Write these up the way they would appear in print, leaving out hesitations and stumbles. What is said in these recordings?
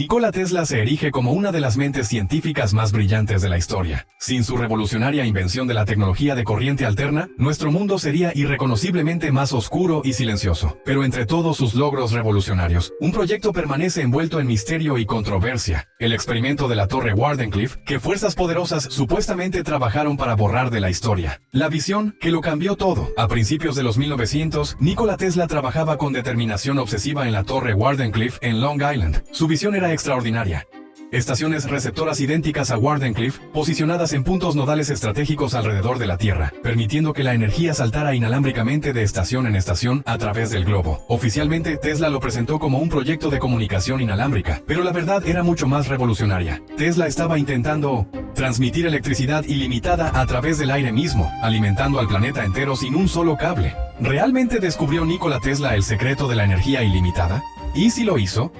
Nikola Tesla se erige como una de las mentes científicas más brillantes de la historia. Sin su revolucionaria invención de la tecnología de corriente alterna, nuestro mundo sería irreconociblemente más oscuro y silencioso. Pero entre todos sus logros revolucionarios, un proyecto permanece envuelto en misterio y controversia: el experimento de la Torre Wardenclyffe, que fuerzas poderosas supuestamente trabajaron para borrar de la historia. La visión que lo cambió todo. A principios de los 1900, Nikola Tesla trabajaba con determinación obsesiva en la Torre Wardenclyffe en Long Island. Su visión era extraordinaria. Estaciones receptoras idénticas a Wardenclyffe, posicionadas en puntos nodales estratégicos alrededor de la Tierra, permitiendo que la energía saltara inalámbricamente de estación en estación a través del globo. Oficialmente, Tesla lo presentó como un proyecto de comunicación inalámbrica, pero la verdad era mucho más revolucionaria. Tesla estaba intentando transmitir electricidad ilimitada a través del aire mismo, alimentando al planeta entero sin un solo cable. ¿Realmente descubrió Nikola Tesla el secreto de la energía ilimitada? ¿Y si lo hizo?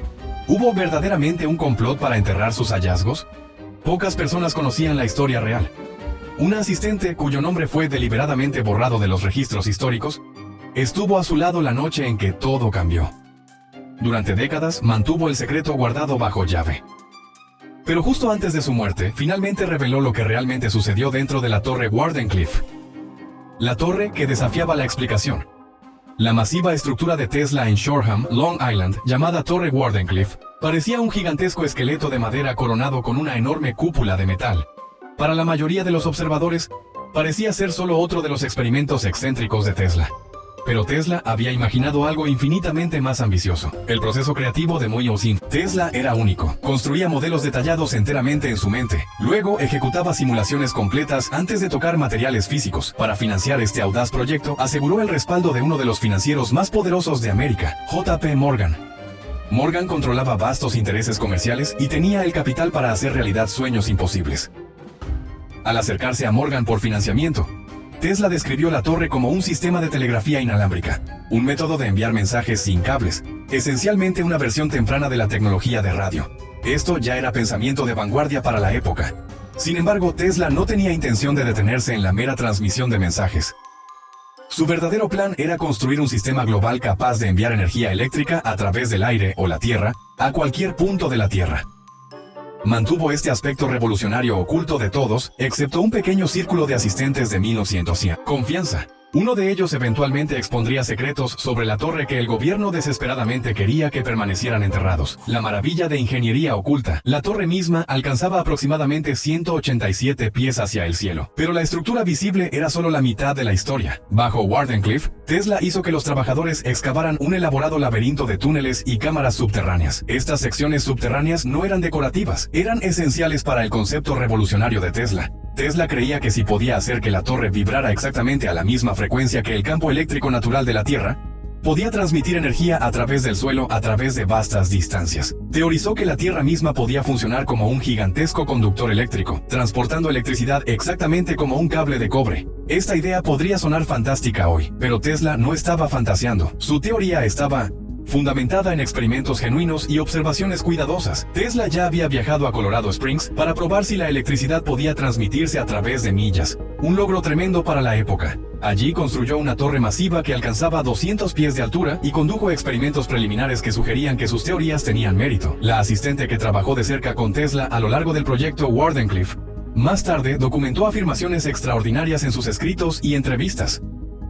¿Hubo verdaderamente un complot para enterrar sus hallazgos? Pocas personas conocían la historia real. Una asistente, cuyo nombre fue deliberadamente borrado de los registros históricos, estuvo a su lado la noche en que todo cambió. Durante décadas mantuvo el secreto guardado bajo llave. Pero justo antes de su muerte, finalmente reveló lo que realmente sucedió dentro de la Torre Wardenclyffe. La torre que desafiaba la explicación. La masiva estructura de Tesla en Shoreham, Long Island, llamada Torre Wardenclyffe, parecía un gigantesco esqueleto de madera coronado con una enorme cúpula de metal. Para la mayoría de los observadores, parecía ser solo otro de los experimentos excéntricos de Tesla. Pero Tesla había imaginado algo infinitamente más ambicioso: el proceso creativo de Muosin. Tesla era único. Construía modelos detallados enteramente en su mente. Luego ejecutaba simulaciones completas antes de tocar materiales físicos. Para financiar este audaz proyecto, aseguró el respaldo de uno de los financieros más poderosos de América, J.P. Morgan. Morgan controlaba vastos intereses comerciales y tenía el capital para hacer realidad sueños imposibles. Al acercarse a Morgan por financiamiento, Tesla describió la torre como un sistema de telegrafía inalámbrica, un método de enviar mensajes sin cables, esencialmente una versión temprana de la tecnología de radio. Esto ya era pensamiento de vanguardia para la época. Sin embargo, Tesla no tenía intención de detenerse en la mera transmisión de mensajes. Su verdadero plan era construir un sistema global capaz de enviar energía eléctrica a través del aire o la Tierra, a cualquier punto de la Tierra. Mantuvo este aspecto revolucionario oculto de todos, excepto un pequeño círculo de asistentes de 1900. Confianza. Uno de ellos eventualmente expondría secretos sobre la torre que el gobierno desesperadamente quería que permanecieran enterrados. La maravilla de ingeniería oculta. La torre misma alcanzaba aproximadamente 187 pies hacia el cielo. Pero la estructura visible era solo la mitad de la historia. Bajo Wardenclyffe, Tesla hizo que los trabajadores excavaran un elaborado laberinto de túneles y cámaras subterráneas. Estas secciones subterráneas no eran decorativas, eran esenciales para el concepto revolucionario de Tesla. Tesla creía que si podía hacer que la torre vibrara exactamente a la misma frecuencia que el campo eléctrico natural de la Tierra, podía transmitir energía a través del suelo a través de vastas distancias. Teorizó que la Tierra misma podía funcionar como un gigantesco conductor eléctrico, transportando electricidad exactamente como un cable de cobre. Esta idea podría sonar fantástica hoy, pero Tesla no estaba fantaseando. Su teoría estaba fundamentada en experimentos genuinos y observaciones cuidadosas. Tesla ya había viajado a Colorado Springs para probar si la electricidad podía transmitirse a través de millas, un logro tremendo para la época. Allí construyó una torre masiva que alcanzaba 200 pies de altura y condujo experimentos preliminares que sugerían que sus teorías tenían mérito. La asistente que trabajó de cerca con Tesla a lo largo del proyecto Wardenclyffe, más tarde documentó afirmaciones extraordinarias en sus escritos y entrevistas.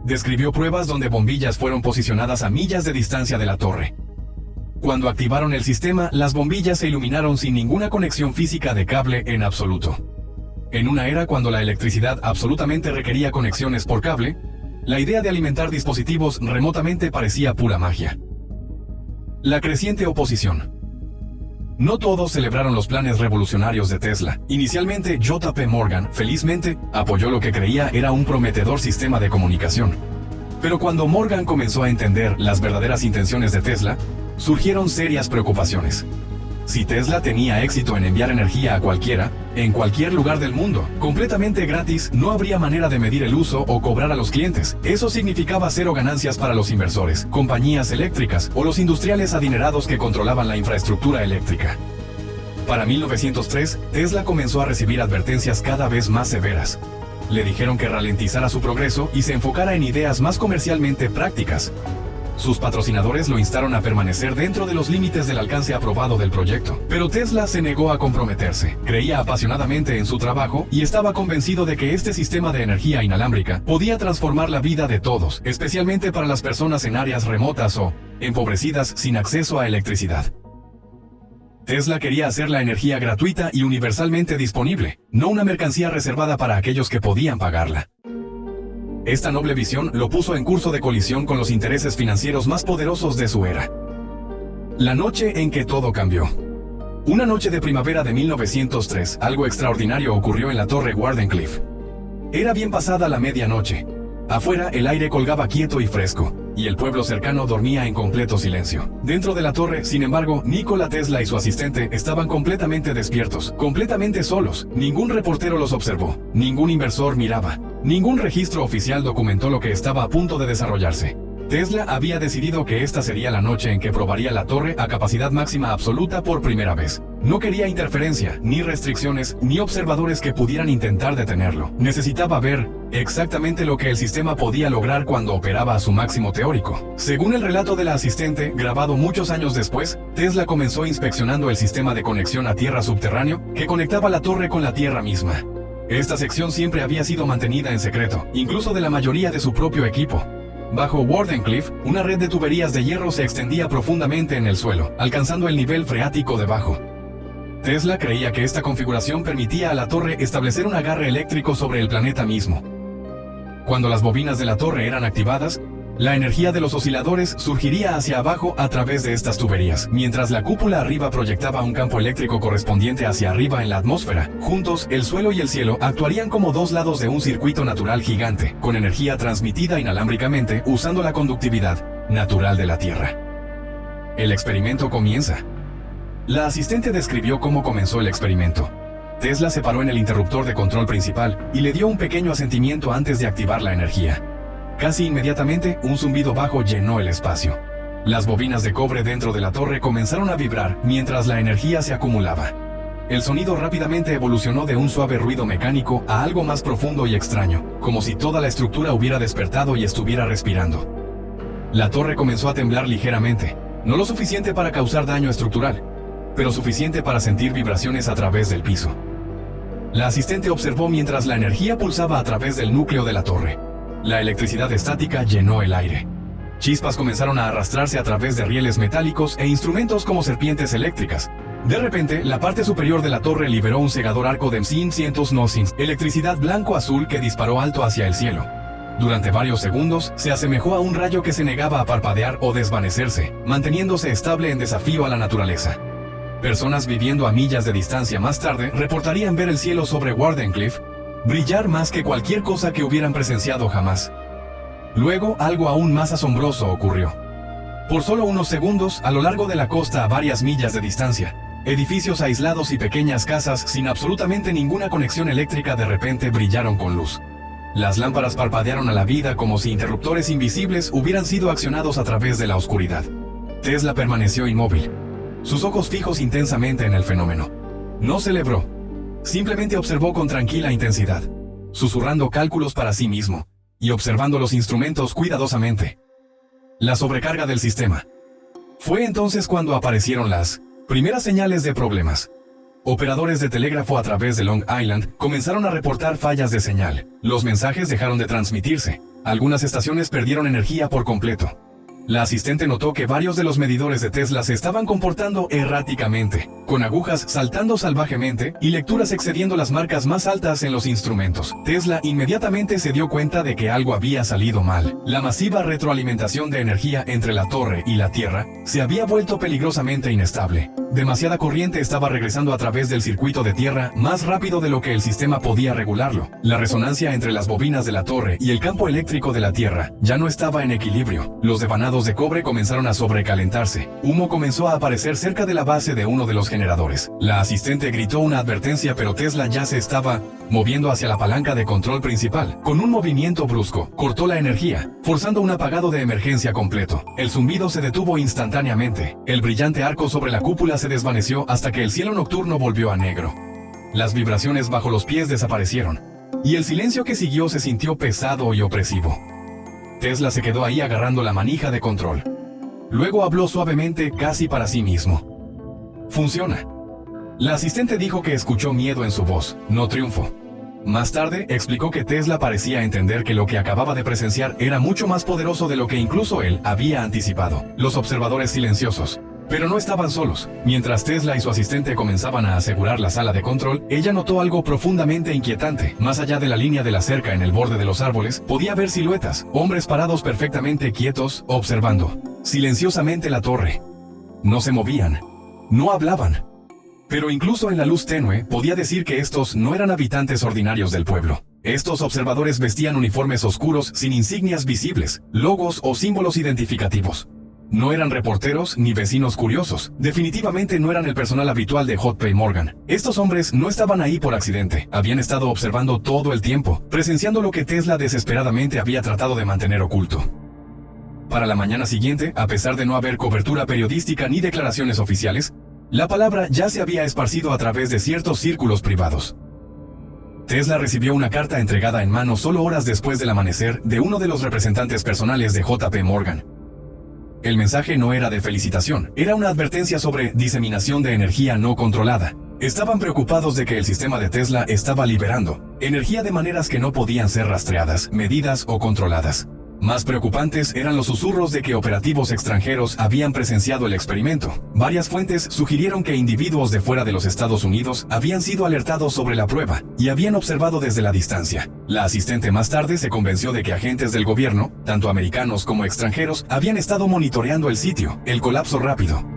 Describió pruebas donde bombillas fueron posicionadas a millas de distancia de la torre. Cuando activaron el sistema, las bombillas se iluminaron sin ninguna conexión física de cable en absoluto. En una era cuando la electricidad absolutamente requería conexiones por cable, la idea de alimentar dispositivos remotamente parecía pura magia. La creciente oposición. No todos celebraron los planes revolucionarios de Tesla. Inicialmente, J.P. Morgan, felizmente, apoyó lo que creía era un prometedor sistema de comunicación. Pero cuando Morgan comenzó a entender las verdaderas intenciones de Tesla, surgieron serias preocupaciones. Si Tesla tenía éxito en enviar energía a cualquiera, en cualquier lugar del mundo, completamente gratis, no habría manera de medir el uso o cobrar a los clientes. Eso significaba cero ganancias para los inversores, compañías eléctricas o los industriales adinerados que controlaban la infraestructura eléctrica. Para 1903, Tesla comenzó a recibir advertencias cada vez más severas. Le dijeron que ralentizara su progreso y se enfocara en ideas más comercialmente prácticas. Sus patrocinadores lo instaron a permanecer dentro de los límites del alcance aprobado del proyecto. Pero Tesla se negó a comprometerse. Creía apasionadamente en su trabajo y estaba convencido de que este sistema de energía inalámbrica podía transformar la vida de todos, especialmente para las personas en áreas remotas o empobrecidas sin acceso a electricidad. Tesla quería hacer la energía gratuita y universalmente disponible, no una mercancía reservada para aquellos que podían pagarla. Esta noble visión lo puso en curso de colisión con los intereses financieros más poderosos de su era. La noche en que todo cambió. Una noche de primavera de 1903, algo extraordinario ocurrió en la torre Wardenclyffe. Era bien pasada la medianoche. Afuera el aire colgaba quieto y fresco, y el pueblo cercano dormía en completo silencio. Dentro de la torre, sin embargo, Nikola Tesla y su asistente estaban completamente despiertos, completamente solos. Ningún reportero los observó, ningún inversor miraba, ningún registro oficial documentó lo que estaba a punto de desarrollarse. Tesla había decidido que esta sería la noche en que probaría la torre a capacidad máxima absoluta por primera vez. No quería interferencia, ni restricciones, ni observadores que pudieran intentar detenerlo. Necesitaba ver exactamente lo que el sistema podía lograr cuando operaba a su máximo teórico. Según el relato de la asistente, grabado muchos años después, Tesla comenzó inspeccionando el sistema de conexión a tierra subterráneo que conectaba la torre con la tierra misma. Esta sección siempre había sido mantenida en secreto, incluso de la mayoría de su propio equipo. Bajo Wardenclyffe, una red de tuberías de hierro se extendía profundamente en el suelo, alcanzando el nivel freático debajo. Tesla creía que esta configuración permitía a la torre establecer un agarre eléctrico sobre el planeta mismo. Cuando las bobinas de la torre eran activadas, la energía de los osciladores surgiría hacia abajo a través de estas tuberías, mientras la cúpula arriba proyectaba un campo eléctrico correspondiente hacia arriba en la atmósfera. Juntos, el suelo y el cielo actuarían como dos lados de un circuito natural gigante, con energía transmitida inalámbricamente usando la conductividad natural de la Tierra. El experimento comienza. La asistente describió cómo comenzó el experimento. Tesla se paró en el interruptor de control principal y le dio un pequeño asentimiento antes de activar la energía. Casi inmediatamente, un zumbido bajo llenó el espacio. Las bobinas de cobre dentro de la torre comenzaron a vibrar mientras la energía se acumulaba. El sonido rápidamente evolucionó de un suave ruido mecánico a algo más profundo y extraño, como si toda la estructura hubiera despertado y estuviera respirando. La torre comenzó a temblar ligeramente, no lo suficiente para causar daño estructural, pero suficiente para sentir vibraciones a través del piso. La asistente observó mientras la energía pulsaba a través del núcleo de la torre. La electricidad estática llenó el aire. Chispas comenzaron a arrastrarse a través de rieles metálicos e instrumentos como serpientes eléctricas. De repente, la parte superior de la torre liberó un cegador arco de cientos nosins, electricidad blanco-azul que disparó alto hacia el cielo. Durante varios segundos, se asemejó a un rayo que se negaba a parpadear o desvanecerse, manteniéndose estable en desafío a la naturaleza. Personas viviendo a millas de distancia más tarde reportarían ver el cielo sobre Wardenclyffe brillar más que cualquier cosa que hubieran presenciado jamás. Luego, algo aún más asombroso ocurrió. Por solo unos segundos, a lo largo de la costa a varias millas de distancia, edificios aislados y pequeñas casas sin absolutamente ninguna conexión eléctrica de repente brillaron con luz. Las lámparas parpadearon a la vida como si interruptores invisibles hubieran sido accionados a través de la oscuridad. Tesla permaneció inmóvil, sus ojos fijos intensamente en el fenómeno. No celebró. Simplemente observó con tranquila intensidad, susurrando cálculos para sí mismo, y observando los instrumentos cuidadosamente. La sobrecarga del sistema. Fue entonces cuando aparecieron las primeras señales de problemas. Operadores de telégrafo a través de Long Island comenzaron a reportar fallas de señal. Los mensajes dejaron de transmitirse. Algunas estaciones perdieron energía por completo. La asistente notó que varios de los medidores de Tesla se estaban comportando erráticamente, con agujas saltando salvajemente y lecturas excediendo las marcas más altas en los instrumentos. Tesla inmediatamente se dio cuenta de que algo había salido mal. La masiva retroalimentación de energía entre la torre y la Tierra se había vuelto peligrosamente inestable. Demasiada corriente estaba regresando a través del circuito de tierra más rápido de lo que el sistema podía regularlo. La resonancia entre las bobinas de la torre y el campo eléctrico de la Tierra ya no estaba en equilibrio. Los devanados de cobre comenzaron a sobrecalentarse. Humo comenzó a aparecer cerca de la base de uno de los generadores. La asistente gritó una advertencia, pero Tesla ya se estaba moviendo hacia la palanca de control principal. Con un movimiento brusco, cortó la energía, forzando un apagado de emergencia completo. El zumbido se detuvo instantáneamente. El brillante arco sobre la cúpula se desvaneció hasta que el cielo nocturno volvió a negro. Las vibraciones bajo los pies desaparecieron, y el silencio que siguió se sintió pesado y opresivo. Tesla se quedó ahí agarrando la manija de control. Luego habló suavemente, casi para sí mismo. Funciona. La asistente dijo que escuchó miedo en su voz, no triunfo. Más tarde, explicó que Tesla parecía entender que lo que acababa de presenciar era mucho más poderoso de lo que incluso él había anticipado. Los observadores silenciosos. Pero no estaban solos. Mientras Tesla y su asistente comenzaban a asegurar la sala de control, ella notó algo profundamente inquietante. Más allá de la línea de la cerca en el borde de los árboles, podía ver siluetas, hombres parados perfectamente quietos, observando silenciosamente la torre. No se movían. No hablaban. Pero incluso en la luz tenue, podía decir que estos no eran habitantes ordinarios del pueblo. Estos observadores vestían uniformes oscuros sin insignias visibles, logos o símbolos identificativos. No eran reporteros ni vecinos curiosos. Definitivamente no eran el personal habitual de JP Morgan. Estos hombres no estaban ahí por accidente. Habían estado observando todo el tiempo, presenciando lo que Tesla desesperadamente había tratado de mantener oculto. Para la mañana siguiente, a pesar de no haber cobertura periodística ni declaraciones oficiales, la palabra ya se había esparcido a través de ciertos círculos privados. Tesla recibió una carta entregada en mano solo horas después del amanecer de uno de los representantes personales de JP Morgan. El mensaje no era de felicitación, era una advertencia sobre diseminación de energía no controlada. Estaban preocupados de que el sistema de Tesla estaba liberando energía de maneras que no podían ser rastreadas, medidas o controladas. Más preocupantes eran los susurros de que operativos extranjeros habían presenciado el experimento. Varias fuentes sugirieron que individuos de fuera de los Estados Unidos habían sido alertados sobre la prueba y habían observado desde la distancia. La asistente más tarde se convenció de que agentes del gobierno, tanto americanos como extranjeros, habían estado monitoreando el sitio, el colapso rápido.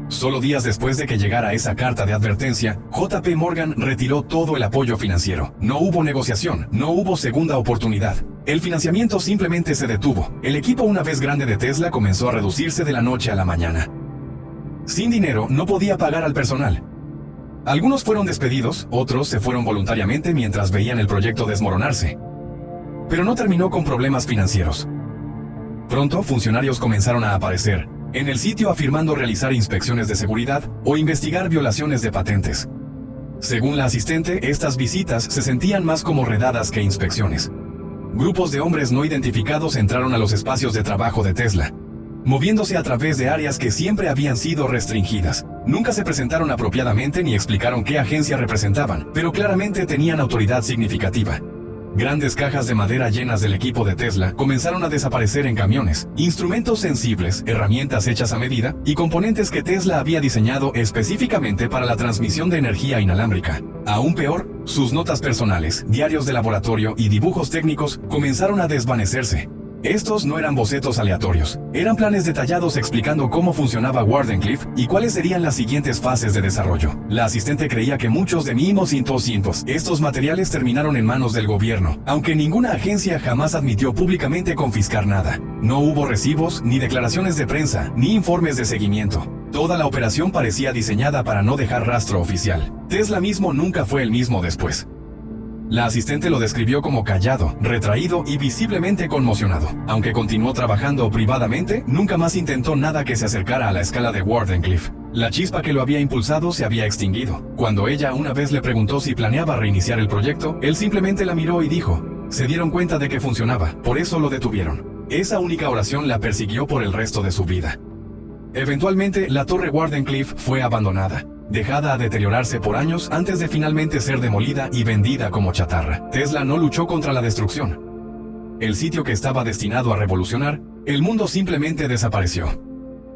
Solo días después de que llegara esa carta de advertencia, JP Morgan retiró todo el apoyo financiero. No hubo negociación, no hubo segunda oportunidad. El financiamiento simplemente se detuvo. El equipo una vez grande de Tesla comenzó a reducirse de la noche a la mañana. Sin dinero, no podía pagar al personal. Algunos fueron despedidos, otros se fueron voluntariamente mientras veían el proyecto desmoronarse. Pero no terminó con problemas financieros. Pronto, funcionarios comenzaron a aparecer en el sitio afirmando realizar inspecciones de seguridad o investigar violaciones de patentes. Según la asistente, estas visitas se sentían más como redadas que inspecciones. Grupos de hombres no identificados entraron a los espacios de trabajo de Tesla, moviéndose a través de áreas que siempre habían sido restringidas. Nunca se presentaron apropiadamente ni explicaron qué agencia representaban, pero claramente tenían autoridad significativa. Grandes cajas de madera llenas del equipo de Tesla comenzaron a desaparecer en camiones, instrumentos sensibles, herramientas hechas a medida y componentes que Tesla había diseñado específicamente para la transmisión de energía inalámbrica. Aún peor, sus notas personales, diarios de laboratorio y dibujos técnicos comenzaron a desvanecerse. Estos no eran bocetos aleatorios, eran planes detallados explicando cómo funcionaba Wardenclyffe y cuáles serían las siguientes fases de desarrollo. La asistente creía que muchos de estos materiales terminaron en manos del gobierno, aunque ninguna agencia jamás admitió públicamente confiscar nada. No hubo recibos, ni declaraciones de prensa, ni informes de seguimiento. Toda la operación parecía diseñada para no dejar rastro oficial. Tesla mismo nunca fue el mismo después. La asistente lo describió como callado, retraído y visiblemente conmocionado. Aunque continuó trabajando privadamente, nunca más intentó nada que se acercara a la escala de Wardenclyffe. La chispa que lo había impulsado se había extinguido. Cuando ella una vez le preguntó si planeaba reiniciar el proyecto, él simplemente la miró y dijo, se dieron cuenta de que funcionaba, por eso lo detuvieron. Esa única oración la persiguió por el resto de su vida. Eventualmente, la torre Wardenclyffe fue abandonada, dejada a deteriorarse por años antes de finalmente ser demolida y vendida como chatarra. Tesla no luchó contra la destrucción. El sitio que estaba destinado a revolucionar, el mundo simplemente desapareció.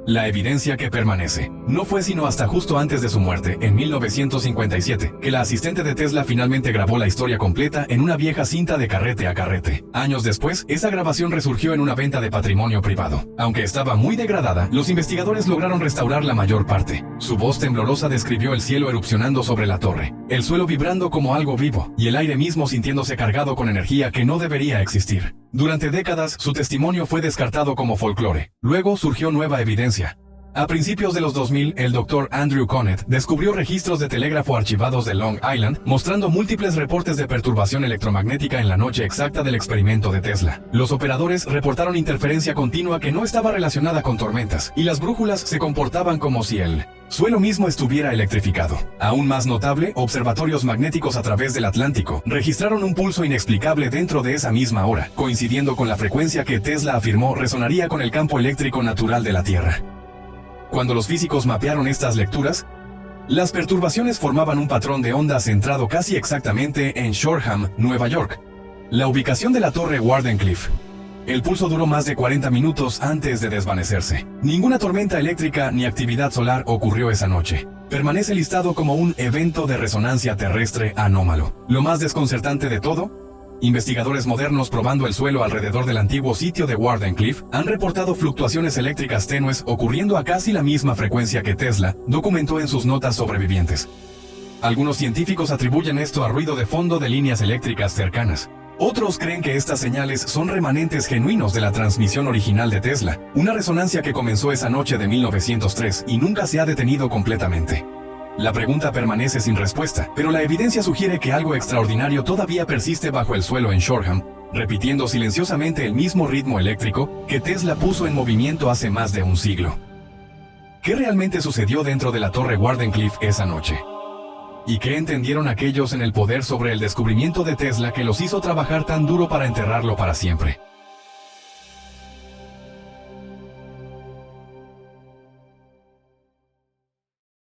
La evidencia que permanece. No fue sino hasta justo antes de su muerte, en 1957, que la asistente de Tesla finalmente grabó la historia completa en una vieja cinta de carrete a carrete. Años después, esa grabación resurgió en una venta de patrimonio privado. Aunque estaba muy degradada, los investigadores lograron restaurar la mayor parte. Su voz temblorosa describió el cielo erupcionando sobre la torre, el suelo vibrando como algo vivo, y el aire mismo sintiéndose cargado con energía que no debería existir. Durante décadas, su testimonio fue descartado como folclore. Luego surgió nueva evidencia. A principios de los 2000, el Dr. Andrew Connet descubrió registros de telégrafo archivados de Long Island, mostrando múltiples reportes de perturbación electromagnética en la noche exacta del experimento de Tesla. Los operadores reportaron interferencia continua que no estaba relacionada con tormentas, y las brújulas se comportaban como si el suelo mismo estuviera electrificado. Aún más notable, observatorios magnéticos a través del Atlántico registraron un pulso inexplicable dentro de esa misma hora, coincidiendo con la frecuencia que Tesla afirmó resonaría con el campo eléctrico natural de la Tierra. Cuando los físicos mapearon estas lecturas, las perturbaciones formaban un patrón de onda centrado casi exactamente en Shoreham, Nueva York, la ubicación de la torre Wardenclyffe. El pulso duró más de 40 minutos antes de desvanecerse. Ninguna tormenta eléctrica ni actividad solar ocurrió esa noche. Permanece listado como un evento de resonancia terrestre anómalo. Lo más desconcertante de todo, investigadores modernos probando el suelo alrededor del antiguo sitio de Wardenclyffe han reportado fluctuaciones eléctricas tenues ocurriendo a casi la misma frecuencia que Tesla documentó en sus notas sobrevivientes. Algunos científicos atribuyen esto a ruido de fondo de líneas eléctricas cercanas. Otros creen que estas señales son remanentes genuinos de la transmisión original de Tesla, una resonancia que comenzó esa noche de 1903 y nunca se ha detenido completamente. La pregunta permanece sin respuesta, pero la evidencia sugiere que algo extraordinario todavía persiste bajo el suelo en Shoreham, repitiendo silenciosamente el mismo ritmo eléctrico que Tesla puso en movimiento hace más de un siglo. ¿Qué realmente sucedió dentro de la torre Wardenclyffe esa noche? ¿Y qué entendieron aquellos en el poder sobre el descubrimiento de Tesla que los hizo trabajar tan duro para enterrarlo para siempre?